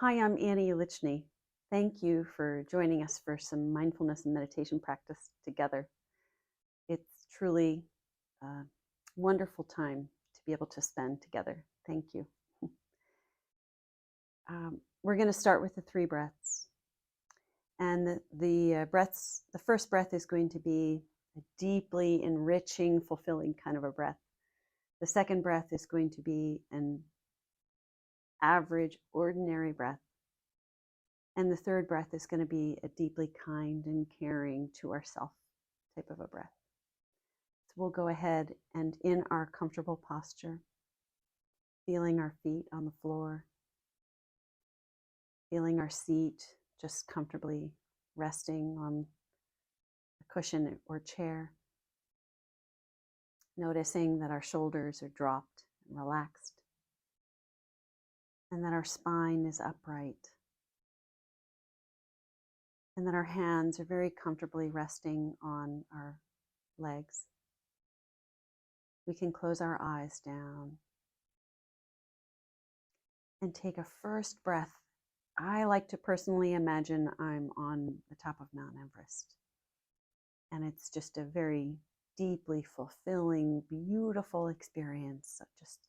Hi, I'm Annie Lichny. Thank you for joining us for some mindfulness and meditation practice together. It's truly a wonderful time to be able to spend together. Thank you. We're going to start with the 3 breaths. And the first breath is going to be a deeply enriching, fulfilling kind of a breath. The second breath is going to be an average, ordinary breath. And the third breath is going to be a deeply kind and caring to ourself type of a breath. So we'll go ahead and in our comfortable posture, feeling our feet on the floor, feeling our seat just comfortably resting on a cushion or chair, noticing that our shoulders are dropped and relaxed, and that our spine is upright, and that our hands are very comfortably resting on our legs. We can close our eyes down and take a first breath. I like to personally imagine I'm on the top of Mount Everest. And it's just a very deeply fulfilling, beautiful experience. Just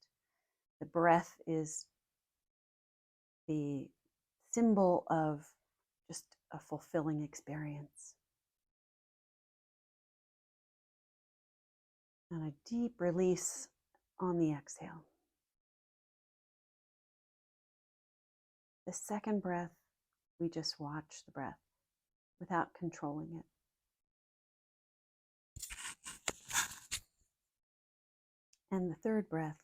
the breath is the symbol of just a fulfilling experience. And a deep release on the exhale. The second breath, we just watch the breath without controlling it. And the third breath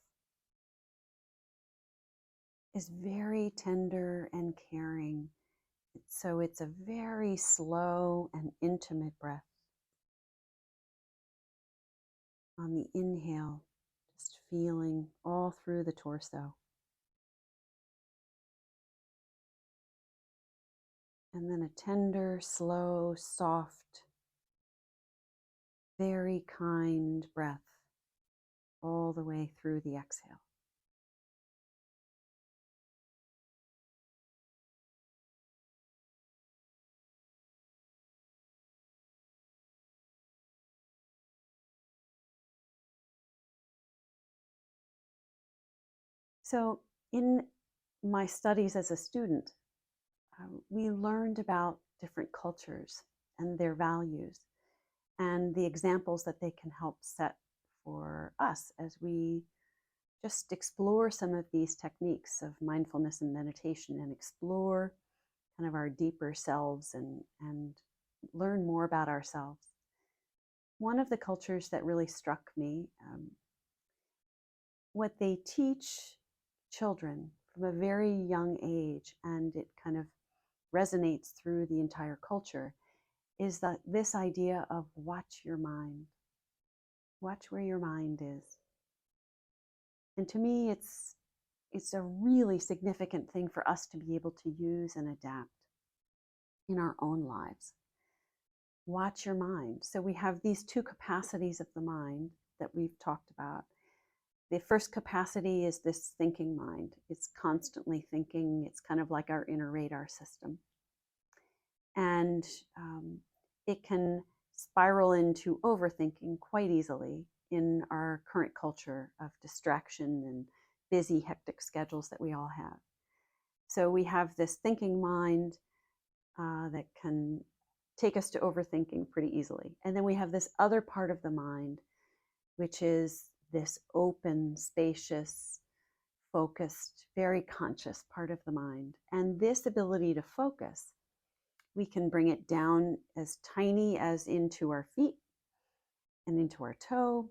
is very tender and caring. So it's a very slow and intimate breath. On the inhale, just feeling all through the torso. And then a tender, slow, soft, very kind breath all the way through the exhale. So in my studies as a student, we learned about different cultures and their values and the examples that they can help set for us as we just explore some of these techniques of mindfulness and meditation and explore kind of our deeper selves and learn more about ourselves. One of the cultures that really struck me, what they teach children from a very young age, and it kind of resonates through the entire culture, is that this idea of watch your mind. Watch where your mind is. And to me, it's a really significant thing for us to be able to use and adapt in our own lives. Watch your mind. So we have these 2 capacities of the mind that we've talked about. The first capacity is this thinking mind. It's constantly thinking. It's kind of like our inner radar system. And it can spiral into overthinking quite easily in our current culture of distraction and busy, hectic schedules that we all have. So we have this thinking mind that can take us to overthinking pretty easily. And then we have this other part of the mind, which is this open, spacious, focused, very conscious part of the mind. And this ability to focus, we can bring it down as tiny as into our feet and into our toe,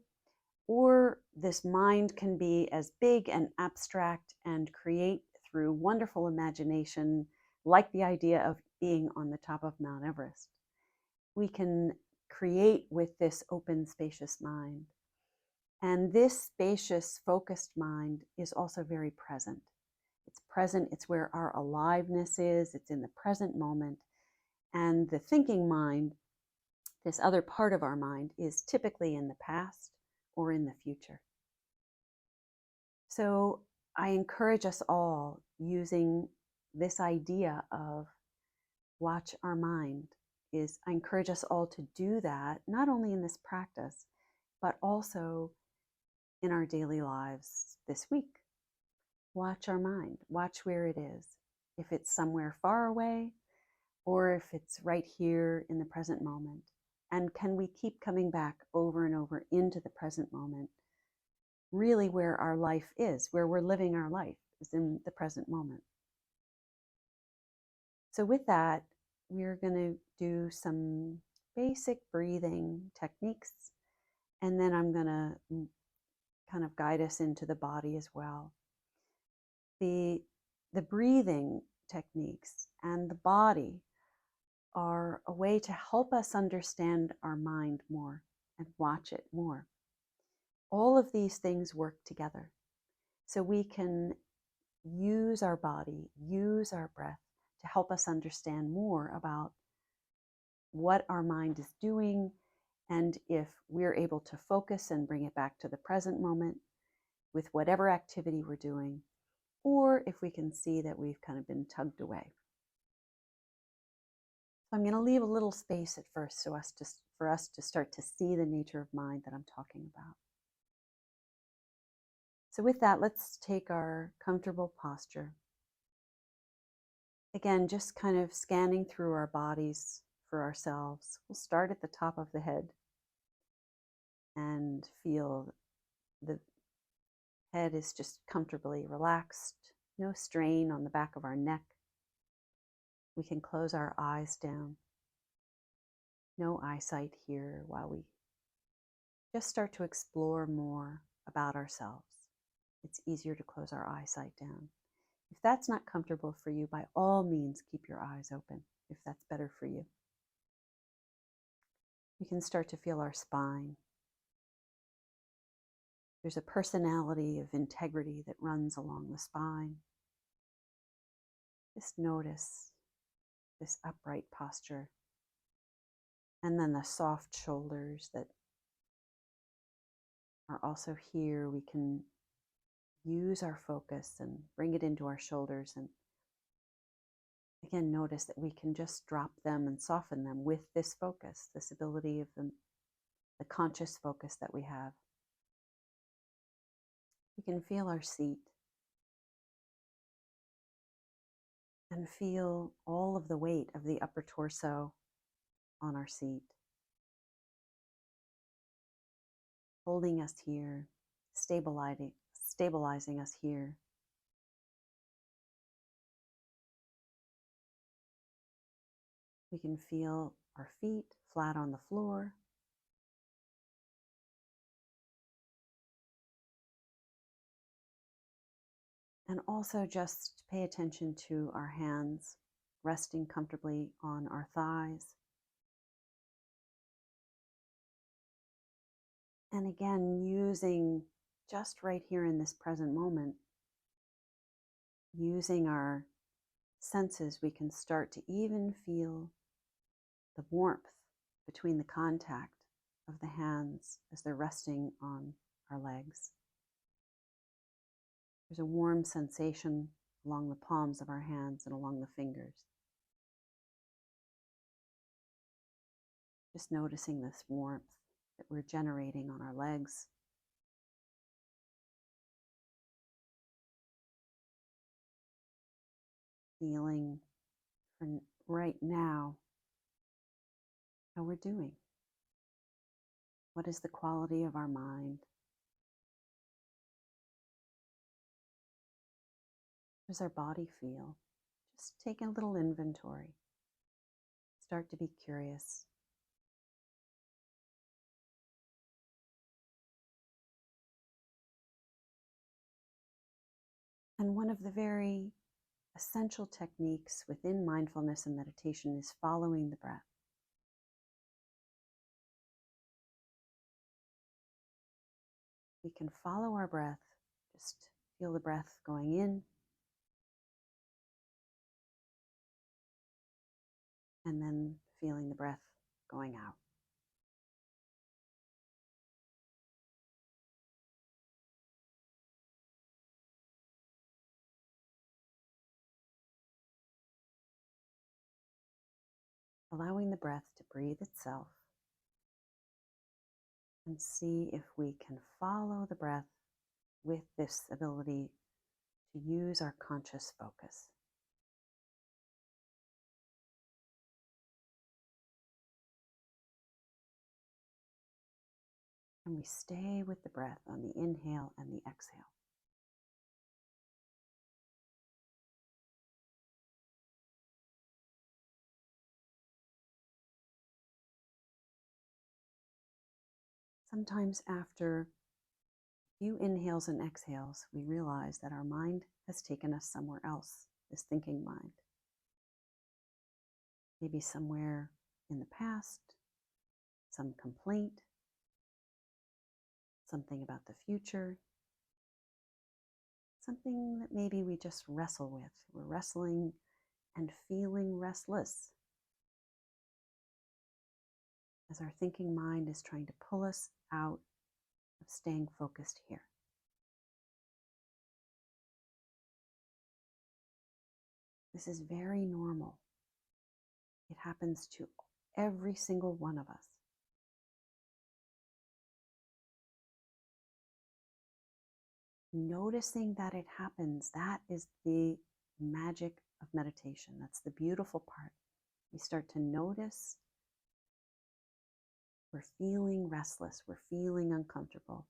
or this mind can be as big and abstract and create through wonderful imagination, like the idea of being on the top of Mount Everest. We can create with this open, spacious mind. And this spacious, focused mind is also very present. It's present, it's where our aliveness is, it's in the present moment. And the thinking mind, this other part of our mind, is typically in the past or in the future. So I encourage us all, using this idea of watch our mind is, I encourage us all to do that, not only in this practice, but also in our daily lives this week. Watch our mind, watch where it is. If it's somewhere far away, or if it's right here in the present moment. And can we keep coming back over and over into the present moment, really where our life is, where we're living our life is in the present moment. So with that, we're going to do some basic breathing techniques, and then I'm going to kind of guide us into the body as well. The breathing techniques and the body are a way to help us understand our mind more and watch it more. All of these things work together. So we can use our body, use our breath to help us understand more about what our mind is doing, and if we're able to focus and bring it back to the present moment with whatever activity we're doing, or if we can see that we've kind of been tugged away. So I'm going to leave a little space at first for us to start to see the nature of mind that I'm talking about. So with that, let's take our comfortable posture. Again, just kind of scanning through our bodies for ourselves. We'll start at the top of the head and feel the head is just comfortably relaxed, no strain on the back of our neck. We can close our eyes down. No eyesight here while we just start to explore more about ourselves. It's easier to close our eyesight down. If that's not comfortable for you, by all means, keep your eyes open if that's better for you. We can start to feel our spine. There's a personality of integrity that runs along the spine. Just notice this upright posture. And then the soft shoulders that are also here. We can use our focus and bring it into our shoulders, and again notice that we can just drop them and soften them with this focus, this ability of the conscious focus that we have. We can feel our seat and feel all of the weight of the upper torso on our seat, holding us here, stabilizing us here. We can feel our feet flat on the floor. And also just pay attention to our hands resting comfortably on our thighs. And again, using just right here in this present moment, using our senses, we can start to even feel the warmth between the contact of the hands as they're resting on our legs. There's a warm sensation along the palms of our hands and along the fingers. Just noticing this warmth that we're generating on our legs. Feeling for right now how we're doing. What is the quality of our mind? How does our body feel? Just take a little inventory. Start to be curious. And one of the very essential techniques within mindfulness and meditation is following the breath. We can follow our breath, just feel the breath going in and then feeling the breath going out. allowing the breath to breathe itself, and see if we can follow the breath with this ability to use our conscious focus. And we stay with the breath on the inhale and the exhale. Sometimes after a few inhales and exhales, we realize that our mind has taken us somewhere else, this thinking mind. Maybe somewhere in the past, some complaint, something about the future, something that maybe we just wrestle with. We're wrestling and feeling restless as our thinking mind is trying to pull us out of staying focused here. This is very normal. It happens to every single one of us. Noticing that it happens, that is the magic of meditation. That's the beautiful part. We start to notice we're feeling restless, we're feeling uncomfortable.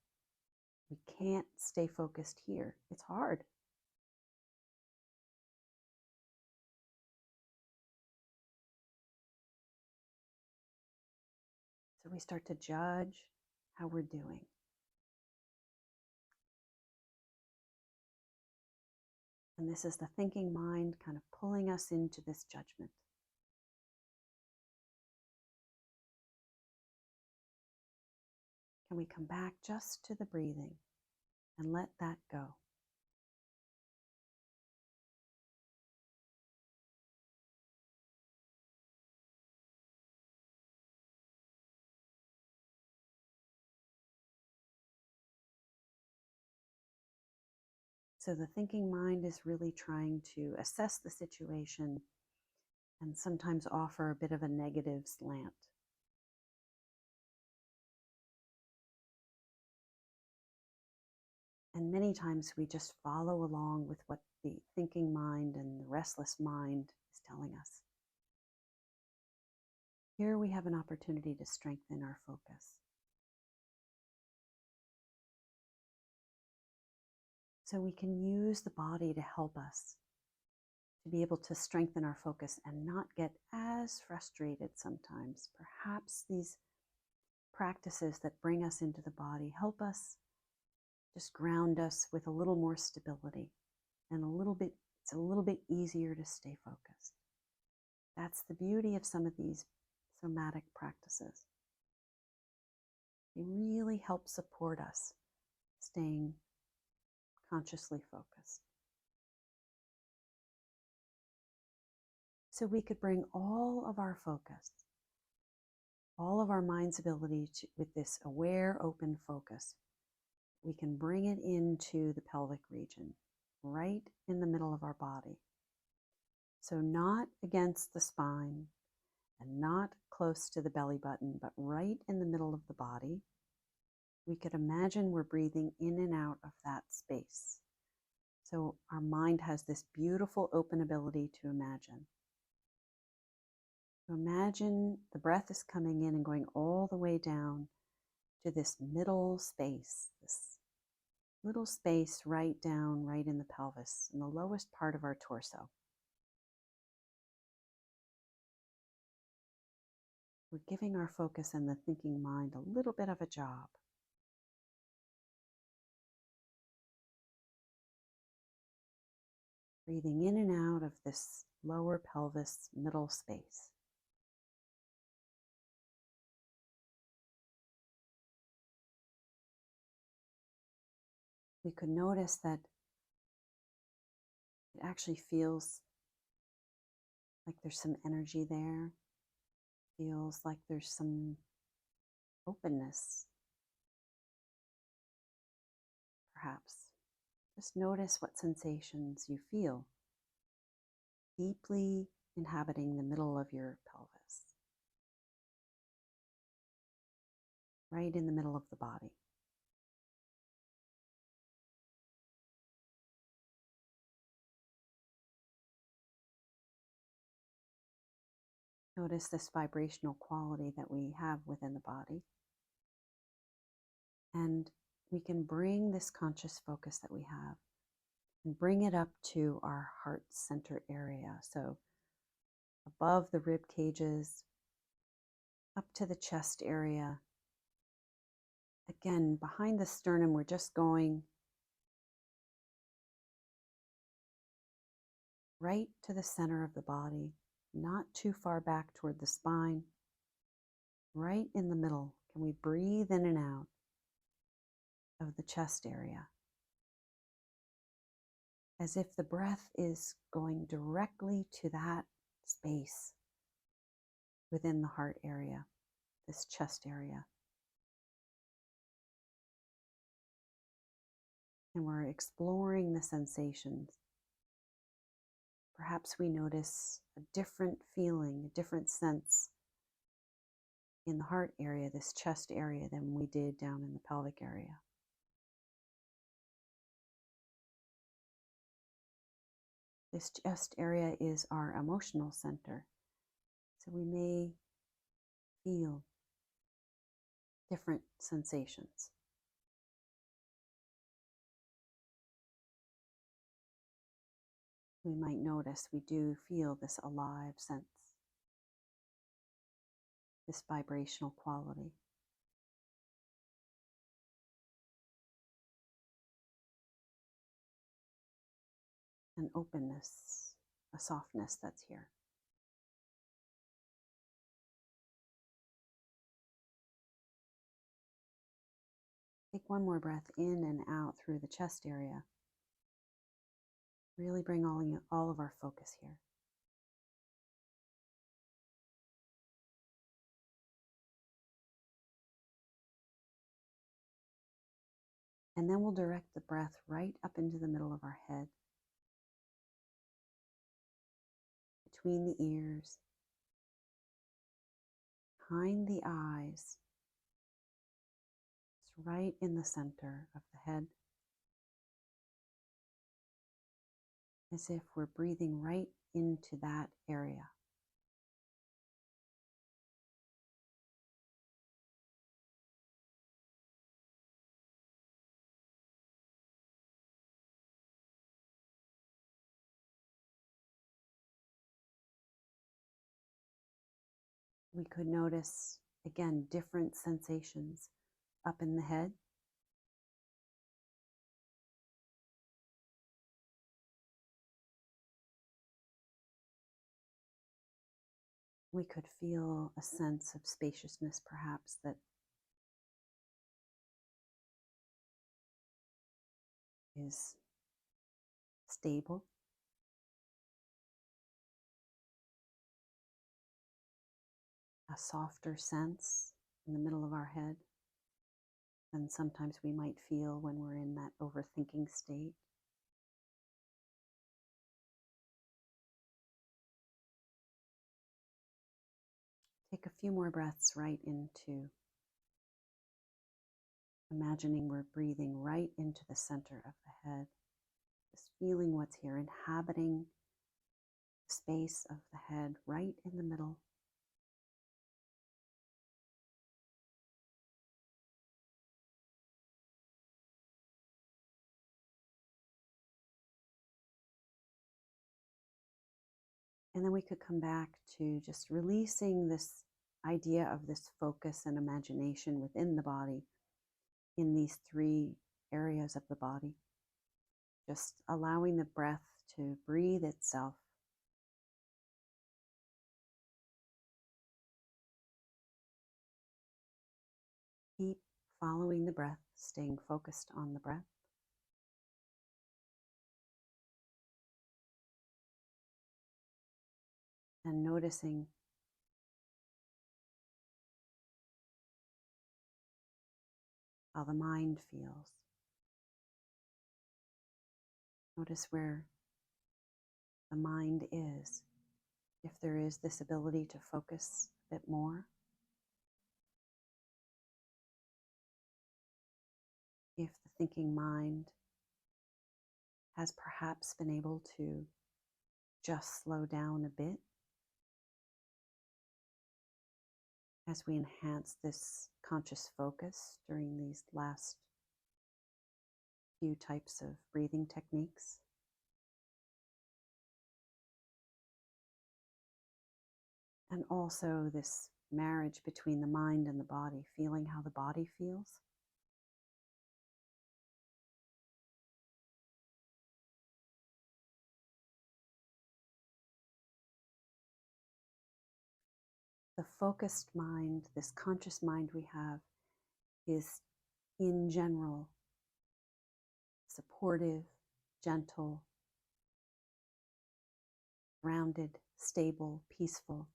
We can't stay focused here. It's hard. So we start to judge how we're doing. And this is the thinking mind kind of pulling us into this judgment. Can we come back just to the breathing and let that go? So the thinking mind is really trying to assess the situation and sometimes offer a bit of a negative slant. And many times we just follow along with what the thinking mind and the restless mind is telling us. Here we have an opportunity to strengthen our focus. So we can use the body to help us to be able to strengthen our focus and not get as frustrated sometimes. Perhaps these practices that bring us into the body help us just ground us with a little more stability and it's a little bit easier to stay focused. That's the beauty of some of these somatic practices. They really help support us staying consciously focused. So we could bring all of our focus, all of our mind's ability to, with this aware, open focus, we can bring it into the pelvic region, right in the middle of our body. So not against the spine and not close to the belly button, but right in the middle of the body. We could imagine we're breathing in and out of that space. So our mind has this beautiful open ability to imagine. So imagine the breath is coming in and going all the way down to this middle space, this little space right down, right in the pelvis, in the lowest part of our torso. We're giving our focus and the thinking mind a little bit of a job. Breathing in and out of this lower pelvis middle space. We could notice that it actually feels like there's some energy there. Feels like there's some openness, perhaps. Just notice what sensations you feel deeply inhabiting the middle of your pelvis. right in the middle of the body. Notice this vibrational quality that we have within the body. And we can bring this conscious focus that we have and bring it up to our heart center area. So above the rib cages, up to the chest area. Again, behind the sternum, we're just going right to the center of the body, not too far back toward the spine, right in the middle. Can we breathe in and out of the chest area as if the breath is going directly to that space within the heart area, this chest area. And we're exploring the sensations. Perhaps we notice a different feeling, a different sense in the heart area, this chest area, than we did down in the pelvic area. This chest area is our emotional center. So we may feel different sensations. We might notice we do feel this alive sense, this vibrational quality. An openness, a softness that's here. Take one more breath in and out through the chest area. Really bring all of our focus here. And then we'll direct the breath right up into the middle of our head, between the ears, behind the eyes. It's right in the center of the head, as if we're breathing right into that area. We could notice, again, different sensations up in the head. We could feel a sense of spaciousness, perhaps, that is stable. A softer sense in the middle of our head than sometimes we might feel when we're in that overthinking state. Take a few more breaths right into imagining we're breathing right into the center of the head, just feeling what's here, inhabiting the space of the head right in the middle. And then we could come back to just releasing this idea of this focus and imagination within the body in these three areas of the body. Just allowing the breath to breathe itself. Keep following the breath, staying focused on the breath. And noticing how the mind feels. Notice where the mind is. If there is this ability to focus a bit more. thinking mind has perhaps been able to just slow down a bit as we enhance this conscious focus during these last few types of breathing techniques. And also this marriage between the mind and the body, feeling how the body feels. The focused mind, this conscious mind we have, is in general supportive, gentle, grounded, stable, peaceful.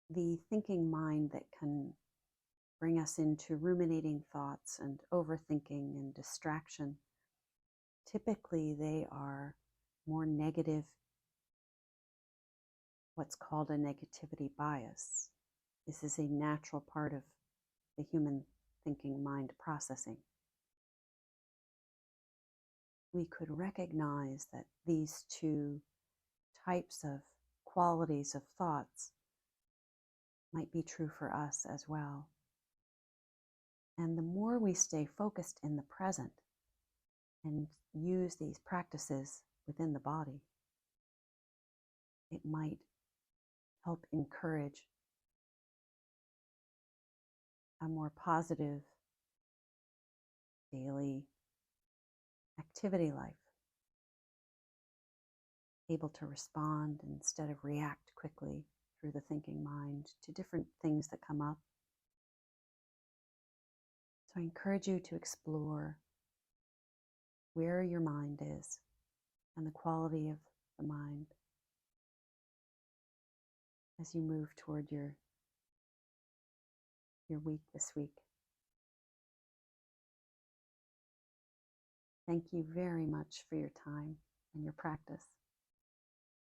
The thinking mind that can bring us into ruminating thoughts and overthinking and distraction, typically they are more negative, what's called a negativity bias. This is a natural part of the human thinking mind processing. We could recognize that these two types of qualities of thoughts might be true for us as well. And the more we stay focused in the present and use these practices within the body, it might help encourage a more positive daily activity life, able to respond instead of react quickly through the thinking mind to different things that come up. So I encourage you to explore where your mind is and the quality of the mind as you move toward your week this week. Thank you very much for your time and your practice.